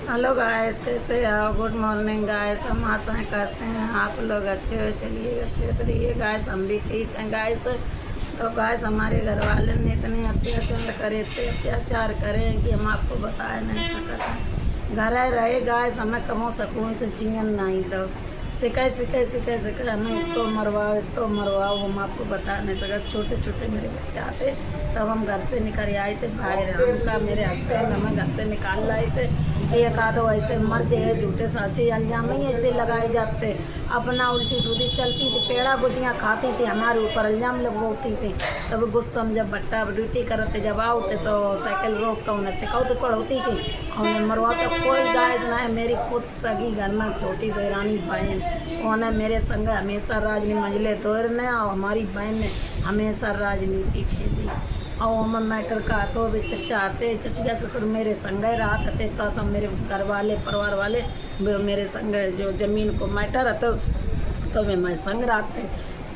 Hello guys, कैसे हो? Good morning guys. हम आशाएं करते हैं आप लोग अच्छे हो। चलिए अच्छे से रहिए गाइस, हम भी ठीक हैं गाइस। तो गाइस, हमारे घर वाले ने इतने अत्याचार करे कि हम आपको बता नहीं सकते। घर रहे गाइस, हमें कमो सकून से जियन नहीं दो। सिखाए हमें तो मरवाओ हम आपको बता नहीं सका। छोटे छोटे मेरे बच्चा थे तब हम घर से निकल आए थे बाहर। हमका मेरे हस्बैंड हमें घर से निकाल लाए थे कि एक आधो ऐसे मर जाए, झूठे साचे इल्जाम ही ऐसे लगाए जाते। अपना उल्टी सीधी चलती थी, पेड़ा गुजियाँ खाती थी, हमारे ऊपर इल्जाम लगवाती थी। तब गुस्सा में जब भट्टा ड्यूटी करते जब आओते तो साइकिल रोक कर उन्हें सिखाते पढ़ोती थी और उन्हें मरवाता। कोई गाय ना है। मेरी खुद सगी घर में छोटी देरानी बहन, उन्हें मेरे संग हमेशा राजनीति मंजिले दौर ने और हमारी बहन ने हमेशा राजनीति खेली। और हम मैटर का तो भी चाहते चचिया ससुर मेरे संग रात थे तो सब मेरे घर वाले परिवार वाले मेरे संग जो ज़मीन को मैटर है तो मैं संग रात थे।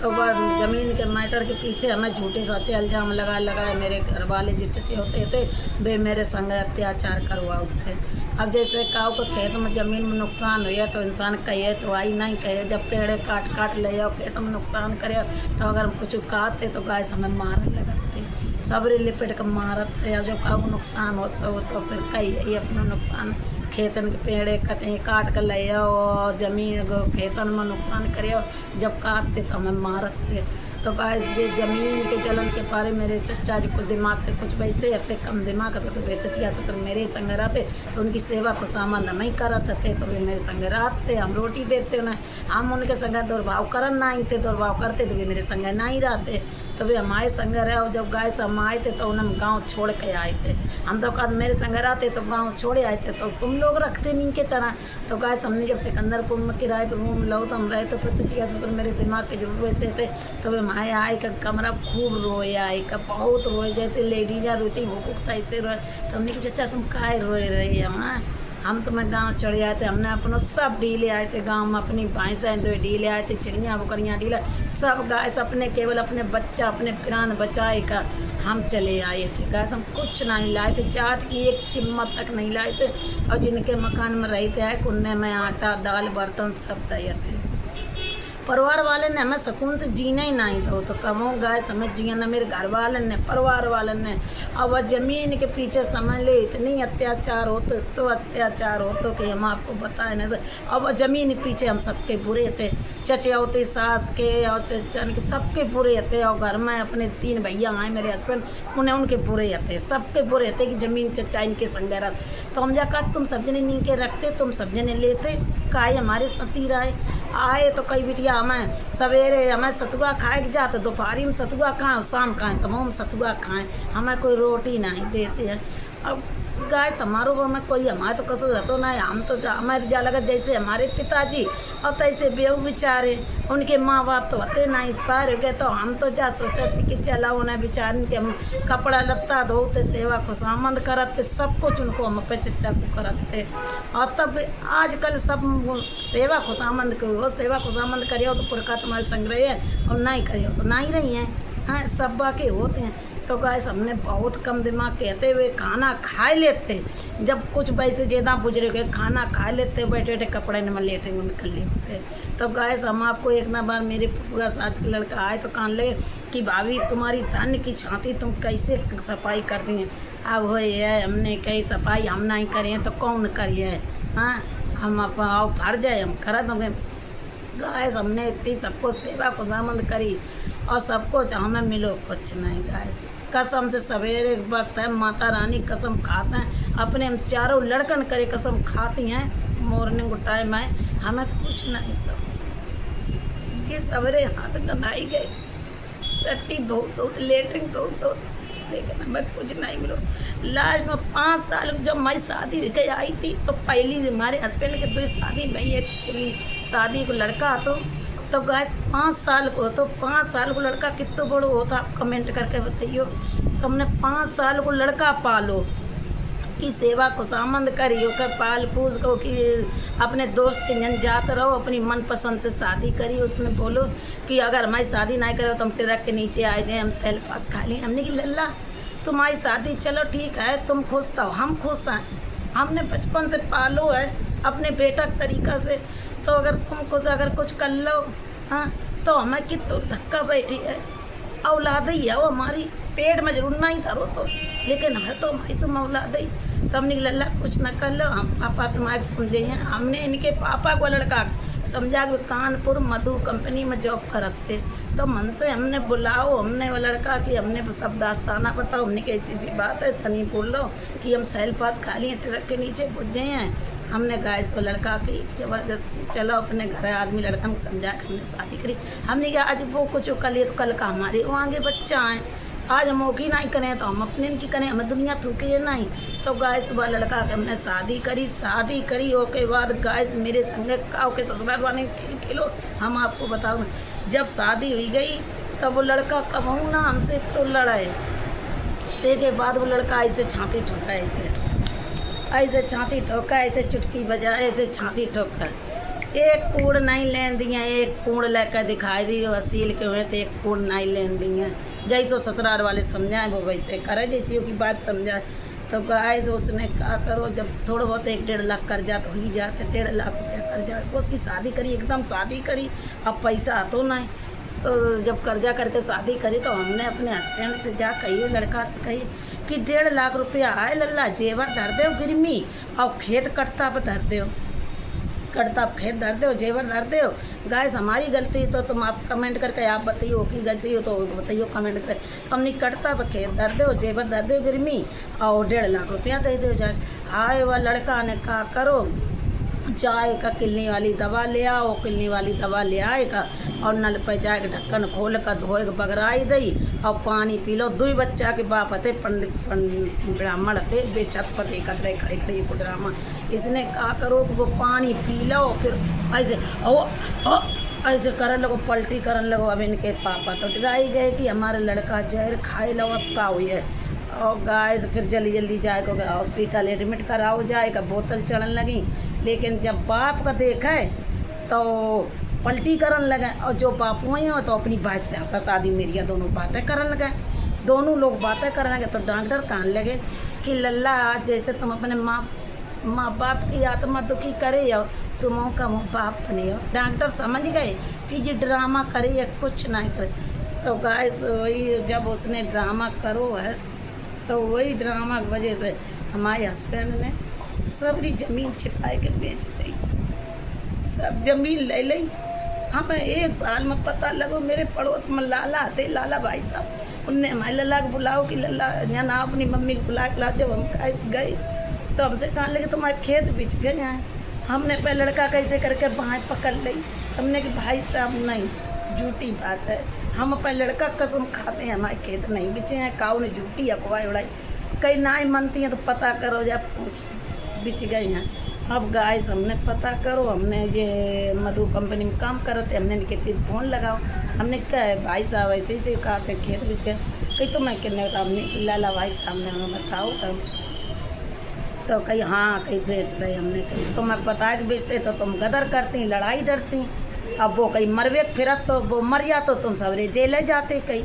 तो वह ज़मीन के मैटर के पीछे हमें झूठे सच्चे इल्जाम लगाए मेरे घर वाले जो चचे होते थे वे मेरे संग अत्याचार करवाते थे। अब जैसे काऊ को खेत में ज़मीन में नुकसान हुआ तो इंसान कहे तो आई नहीं कहे। जब पेड़ काट ले जाओ खेत में नुकसान करे तो अगर हम कुछ काटते तो गाय हमें मारने लगाते, सबरे लिपट कर मारते। और जब काऊ नुकसान होता हो तो फिर कही अपना नुकसान खेतन के पेड़े कटे काट कर ले आओ और ज़मीन खेतन में नुकसान करे। जब काटते तो हमें मारते। तो गाय ये ज़मीन के चलन के पारे मेरे चचा जी को दिमाग के कुछ वैसे ऐसे कम दिमाग थे तो वे चचिया तो मेरे संग रहते तो उनकी सेवा को सामान नहीं करते थे तो वे मेरे संग रहते। हम रोटी देते उन्हें, हम उनके संग दुर्भाव करन नहीं थे, दुर्भाव करते तो वे मेरे संग नहीं रहते। तो वे हमारे संग रहे और जब गाय से हम आए थे तो उन्हें गाँव छोड़ के आए थे। हम तो कहा मेरे संग रहते तो गाँव छोड़े आए थे तो तुम लोग रखते नहीं के तरह। तो गाय हमने जब सिकंदरपुर में किराए पर रूम लो तो हम रहते तो चचिया ससुर मेरे दिमाग के जरूर वैसे थे। तो वे माए आए का कमरा खूब रोए, आए का बहुत रोए जैसे लेडीजा रोती हुकूक ऐसे रोए। तो हमने कि चचा तुम काहे रोए रही है? हम तो मैं गाँव चढ़े आए थे, हमने अपनों सब डीले आए थे गांव में, अपनी भैंसें तो डीले आए थे, चिड़ियाँ बकरियाँ डीला सब गाय से अपने केवल अपने बच्चा अपने प्राण बचाए का हम चले आए थे। गाय हम कुछ नहीं लाए थे, जात की एक चिम्मत तक नहीं लाए थे। और जिनके मकान में रहते हैं कुन्ने में आटा दाल बर्तन सब तैयार थे। परिवार वाले ने हमें सुकून से जीना ही नहीं दो तो कमो गाय समझ जिया ना मेरे घर वाले ने परिवार वाले ने। अब वह ज़मीन के पीछे समझ ले इतनी अत्याचार हो तो अत्याचार हो तो कि हम आपको बताए नहीं। अब वह ज़मीन के पीछे हम सबके बुरे थे, चचे होते सास के और चचन के सबके बुरे थे। और घर में अपने 3 भैया आए मेरे हस्बैंड उन्हें उनके बुरे थे, सबके बुरे थे कि ज़मीन चचा इनके संग रख। तो हम जाकर तुम सब जने नी के रखते, तुम सब जने लेते काहे हमारे सती रहे। आए तो कई बिटिया हमें सवेरे हमें सतुआ खाए के जाते, दोपहरी में सतुआ खाएँ शाम खाएँ कमो में सतुआ खाएँ, हमें कोई रोटी नहीं देते हैं। अब गाय हमारो हमें कोई हमारे तो कसूर रहते नहीं। हम तो हमें जा लगा जैसे हमारे पिताजी और तैसे बेहू बेचारे उनके माँ बाप तो होते नहीं पार हो गए। तो हम तो जा सोचते कि चला उन्हें बेचारे के हम कपड़ा लत्ता धोते सेवा को सामंद करते सब कुछ उनको हम पे चच्चा को करते। और तब आजकल सब सेवा को सामंद करो, सेवा को सामंद करिए तो पुरखा तुम्हारे संग रहे हैं और नहीं करिए तो नहीं रही हैं। हाँ सब बाकी होते हैं। तो गाइस हमने बहुत कम दिमाग कहते हुए खाना खा लेते, जब कुछ पैसे ज़्यादा बुझरे गए खाना खा लेते, बैठे बैठे कपड़े में लेटे निकल लेते। तो गाइस हम आपको एक ना बार मेरे पूरा सास के लड़का आए तो कान लगे कि भाभी तुम्हारी धन की छाती तुम कैसे सफाई करती हैं। अब हो है हमने कही सफाई हम नहीं करें तो कौन करिए। हाँ हम आप आओ फर जाए हम करा तो गाइस हमने इतनी सबको सेवा को सामंद करी और सबको हमें मिलो कुछ नहीं। गाइस कसम से सवेरे वक्त है माता रानी कसम खाते हैं अपने हम चारों लड़कन करे कसम खाती हैं मॉर्निंग टाइम है हमें कुछ नहीं। तो ये सवेरे हाथ गंधाई गए टट्टी धो लेटरिन धो लेकिन हमें कुछ नहीं मिलो। लास्ट में 5 साल जब मैं शादी के आई थी तो पहली हमारे हस्बैंड के 2 शादी नहीं है, शादी को लड़का तो गाइस 5 साल को तो 5 साल को लड़का कितना बड़ा होता आप कमेंट करके बताइए। तो हमने 5 साल को लड़का पालो की सेवा को सामंद करियो कर पाल पूछ को कि अपने दोस्त के जन जाते रहो अपनी मनपसंद से शादी करिए। उसमें बोलो कि अगर हमारी शादी नहीं करो तो हम ट्रक के नीचे आए जाए हम सेल पास खा लें। हमने कि लल्ला तुम्हारी शादी चलो ठीक है तुम खुश तो हम खुश हैं। हमने बचपन से पालो है अपने बेटा के तरीका से। तो अगर तुम कुछ अगर कुछ कर लो हाँ तो हमें कि तो धक्का बैठी है, औलाद ही है वो हमारी, पेट में जरूर नहीं धरो तो, लेकिन है तो हमारी तुम औलाद ही। तो हमने लल्ला कुछ न कर लो, हम पापा तुम्हारे समझे हैं। हमने इनके पापा को लड़का समझा कि कानपुर मधु कंपनी में जॉब करते, तो मन से हमने बुलाओ, हमने वो लड़का कि हमने सब दास्ताना बताओ। हमने की ऐसी सी बात है सनी बोल लो कि हम सैल पास खाली ट्रक के नीचे पुजे हैं। हमने गाइस को लड़का की ज़बरदस्ती चलो अपने घर आदमी लड़का को समझा के हमने शादी करी। हमने कहा आज वो कुछ कल ये तो कल का हमारे वो आगे बच्चा हैं, आज हम की नहीं करें तो हम अपने इनकी करें, हमें दुनिया थूके नहीं। तो गाइस वह लड़का के हमने शादी करी ओके बाद गाइस मेरे संग काव के ससुराल वाले खेलो। हम आपको बताओ जब शादी हुई गई तब वो लड़का कबहू ना हमसे तो लड़ाए, के बाद वो लड़का ऐसे छाती ठोका, ऐसे छाती ठोका, ऐसे चुटकी बजाए, ऐसे छाती ठोका। एक कूड़ नहीं लेन दिया, एक कूड़ लेकर दिखाई दी असील के हुए तो एक कूड़ नहीं लेन दिया। जैसो ससुराल वाले समझाए वो वैसे करे, जैसी की बात समझाए। तो गाइस उसने क्या करो जब थोड़ा बहुत 1-1.5 लाख कर्जा तो ही जाते, 1.5 लाख रुपया कर्जा, उसकी शादी करी, एकदम शादी करी। अब पैसा तो नहीं, तो जब कर्जा करके शादी करी तो हमने अपने हस्बैंड से जा कही, लड़का से कही कि 1.5 लाख रुपया आए लल्ला जेवर धर दो गिरमी और खेत कटता पर धर दो, कटता खेत धर दो जेवर धर दो। गाइस हमारी गलती तो तुम आप कमेंट करके आप बताइए कि गलती हो तो बताइए कमेंट कर। तो हमने कटता पर खेत धर दो जेवर धर दो गिरमी और 1.5 लाख रुपया दे दो जाए। आए वह लड़का ने कहा करो जाए का किलनी वाली दवा ले आओ, किलनी वाली दवा ले आएगा और नल पर जाके ढक्कन खोल कर धोए के बगराई दई और पानी पी लो। 2 बच्चा के बाप हते पंडित ब्राह्मण हते बेचत पर देखत रहे खड़े खड़े को ड्रामा। इसने कहा करो कि वो पानी पी लो, फिर ऐसे ऐसे करन लगो, पलटी करन लगो। अब इनके पापा तो डराई गए कि हमारा लड़का जहर खाए लो, अब का हुई है। और गाइस फिर जल्दी जाएगा हॉस्पिटल एडमिट कराओ जाएगा, बोतल चढ़न लगी। लेकिन जब बाप का देखा है तो पलटी करन लगे, और जो बापू हैं तो अपनी वाइफ से हंसा शादी मेरी दोनों बातें करन लगे, दोनों लोग बातें करने लगे। तो डॉक्टर कहने लगे कि लल्ला आज जैसे तुम अपने माँ बाप की आत्मा दुखी करे हो तुम का बाप बने हो। डॉक्टर समझ गए कि ये ड्रामा करे या कुछ नहीं करे। तो गाइस वही जब उसने ड्रामा करो है तो वही ड्रामा की वजह से हमारे हस्बैंड ने सबरी ज़मीन छिपाए के बेच दी, सब ज़मीन ले ली। हमें 1 साल में पता लगो मेरे पड़ोस में लाला थे, लाला भाई साहब, उनने हमारे लल्ला को बुलाओ कि लल्ला यहाँ ना अपनी मम्मी को बुला के ला। जब हम कैसे गए तो हमसे कहने लगे तुम्हारे खेत बिच गए हैं। हमने पहले लड़का कैसे करके बाहें पकड़ ली, हमने कि भाई साहब नहीं झूठी बात है, हम अपने लड़का कसम खाते हैं हमारे खेत नहीं बिचे हैं। काऊ ने झूठी अफवाह उड़ाई, कई नाई मनती हैं तो पता करो जा बिच गए हैं। अब गाइस हमने पता करो, हमने ये मधु कंपनी में काम करते, हमने इनके फ़ोन लगाओ। हमने कहा भाई साहब ऐसे ही कहा थे खेत बिच गए, कहीं तो मैं कहने हमने लाला भाई साहब ने हमें बताओ तो कहीं हाँ कहीं बेच दे। हमने कहीं तो मैं बता के बेचते तो तुम गदर करती लड़ाई डरती। अब वो कहीं मरवे फिरत तो वो मर जा तो तुम सवरे जेल जाते, कहीं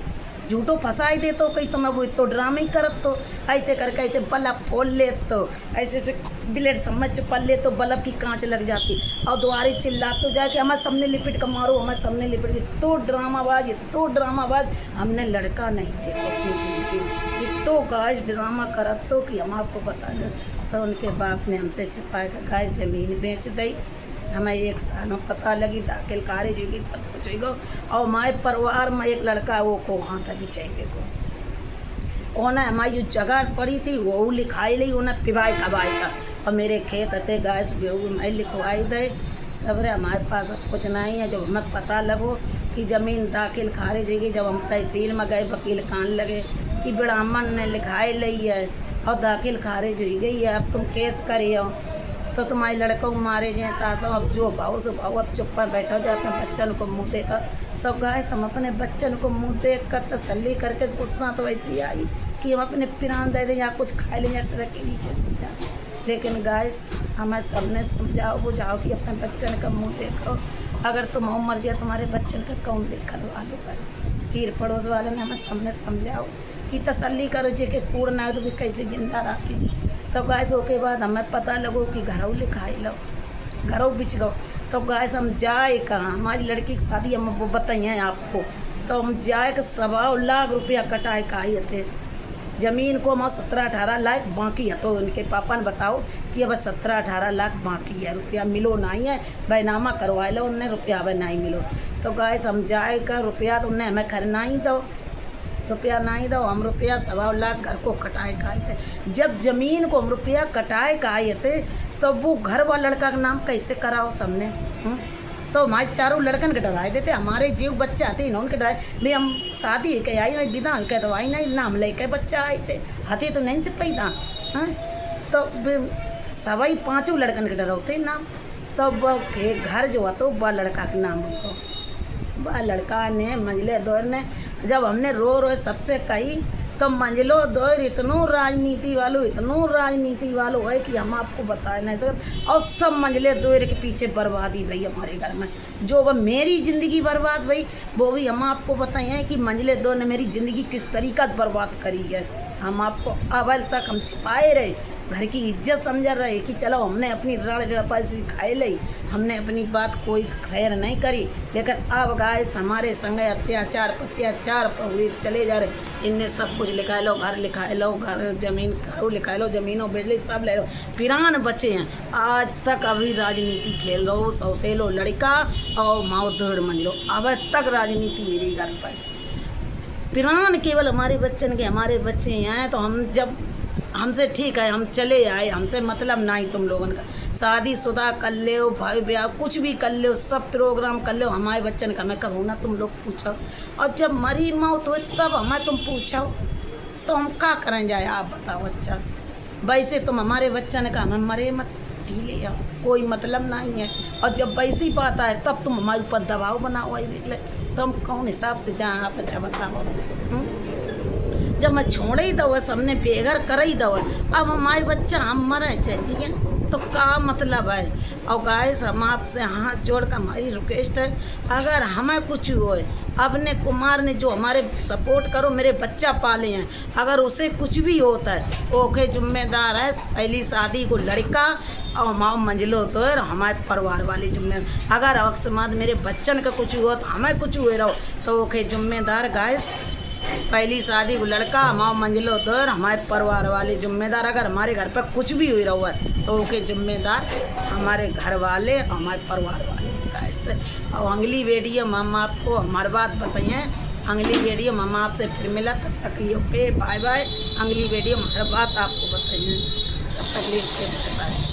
झूठो फंसाई दे तो कहीं तुम्हें वो तो ड्रामे ही करत तो ऐसे करके ऐसे बल्ब फोड़ ले तो ऐसे ऐसे ब्लेड समझ पल ले तो बल्ब की कांच लग जाती और द्वारे चिल्ला तो जाके हमारे सामने लिपट कर मारो, हमारे सामने लिपट के तो ड्रामाबाज हमने लड़का नहीं देखो अपनी जिंदगी तो गाइस ड्रामा करत तो कि हम आपको बता दें। तो उनके बाप ने हमसे छिपा कर गाइस ज़मीन बेच दी। हमें 1 साल में पता लगी दाखिल खारिज होगी सब कुछ होगा। और हमारे परिवार में एक लड़का वो को वहाँ था बिचारे को उन्हें हमारी जो जगह पड़ी थी वो लिखाई ली उन्हें पिवाई कबाई का। और मेरे खेत थे गैस बेहू मैं लिखवाई दे सब हमारे पास अब कुछ नहीं है। जब हमें पता लगो कि ज़मीन दाखिल खारिज होगी, जब हम तहसील में गए वकील कान लगे कि ब्राह्मण ने लिखाई ली है और दाखिल खारिज हो गई है, अब तुम केस करियो तो तुम्हारे लड़कों को मारे जाए तासा। अब जो भाव से भाव अब चुप पर बैठो जाए अपने बच्चन को मुँह देखा। तो गाइस हम अपने बच्चन को मुँह देख कर तसल्ली करके गुस्सा तो वैसी आई कि हम अपने पिरान दे दें या कुछ खा लें या ट्रक के नीचे मिल जाए। लेकिन गाइस हमें सबने समझाओ बुझाओ कि अपने बच्चन का मुँह देखो, अगर तुम मर जाए तुम्हारे बच्चन का कौन देखल वालों पर। फिर पड़ोस वाले ने हमें सबने समझाओ कि तसल्ली करो जे के कूड़ ना हो तो भी कैसे जिंदा रहती। तो गाइस ओके बाद हमें पता लगो कि घरों लिखाई लो, घरों बिच गो। तो गाइस हम जाए कहाँ, हमारी लड़की की शादी हम वो बताइए आपको। तो हम जाए कि 1.25 लाख रुपया कटाए का आए थे ज़मीन को। हम 17-18 लाख बाकी है। तो उनके पापा ने बताओ कि अब 17-18 लाख बाकी है, रुपया मिलो नहीं है, बैनामा करवा लो उनने, रुपया अब नहीं मिलो। तो गाइस हम जाए का रुपया तो उन्हें हमें खर नहीं दो, रुपया नहीं दो। हम रुपया 1.25 लाख घर को कटाए का आए थे। जब ज़मीन को हम रुपया कटाए का आए थे तो वो घर वाला लड़का का नाम कैसे कराओ सबने? तो हमारे चारों लड़कन के डराए देते, हमारे जीव बच्चा आते इन्होंने के डराए। भाई हम शादी के आई नहीं, विदा के तो आई नहीं, नाम लेके बच्चा आए थे, हाथी तो नहीं से पैदा। हाँ तो सवाई 5 लड़कन के डराते नाम। तो के घर जो है तो वह लड़का के नाम उनको, वह लड़का ने मंझले दौर ने जब हमने रो सबसे कही तो मंझलो दौर इतनों राजनीति वालों है कि हम आपको बता नहीं सकते। और सब मंझले दौर के पीछे बर्बादी भाई हमारे घर में, जो वह मेरी ज़िंदगी बर्बाद भाई वो भी हम आपको बताएं कि मंझले दौर ने मेरी ज़िंदगी किस तरीका से बर्बाद करी है। हम आपको अवल तक हम छिपाए रहे, घर की इज्जत समझ रहे कि चलो हमने अपनी रड़पाई खाए ली, हमने अपनी बात कोई खैर नहीं करी। लेकिन अब गाइस हमारे संग अत्याचार हुए चले जा रहे। इनने सब कुछ लिखा लो, घर लिखा लो, घर जमीन घरों लिखा लो, ज़मीनों बिजली सब ले लो, पिरान बचे हैं। आज तक अभी राजनीति खेल लो, सौतेलो लड़का और माओ धोर मंजलो, अब तक राजनीति मेरी घर पर पिरान केवल हमारे बच्चन के, हमारे बच्चे हैं। तो हम जब हमसे ठीक है हम चले आए, हमसे मतलब नहीं तुम लोगों का। शादीशुदा कर ले, भाई ब्याह कुछ भी कर ले, सब प्रोग्राम कर ले, हमारे बच्चन का हमें कब ना तुम लोग पूछो। और जब मरी मौत हो तब हमें तुम पूछो तो हम क्या करें जाए आप बताओ। अच्छा वैसे तुम हमारे बच्चन का हमें मरे मत ढीले आओ, कोई मतलब नहीं है। और जब वैसी बात आए तब तुम हमारे ऊपर दबाव बनाओ देख ले, तो हम कौन हिसाब से जाएँ आप? अच्छा बताओ। जब मैं छोड़े ही दो सबने बेघर कर ही दो, अब हमारे बच्चा हम मरे चाहिए तो क्या मतलब है? और गाइस हम आपसे हाथ जोड़ कर हमारी रिक्वेस्ट है, अगर हमें कुछ हो, अपने कुमार ने जो हमारे सपोर्ट करो, मेरे बच्चा पाले हैं, अगर उसे कुछ भी होता है ओके जिम्मेदार है। पहली शादी को लड़का और माँ मंझलो तो हमारे परिवार वाले जिम्मेदार। अगर अकस्मात मेरे बच्चन का कुछ हुआ तो हमें कुछ हुए रहो तो ओके जिम्मेदार गाइस। पहली शादी को लड़का हमारे मंजिलो दौर हमारे परिवार वाले जिम्मेदार। अगर हमारे घर पर कुछ भी हुई रहा है तो उसके जिम्मेदार हमारे घर वाले और हमारे परिवार वाले कैसे। और अगली वीडियो में हम आपको हमारी बात बताइए, अगली वीडियो में हम आपसे फिर मिला, तब तक लिए ओके बाय बाय। अगली वीडियो में हर बात आपको बताइए, तब तक लिए ओके बाय बाय।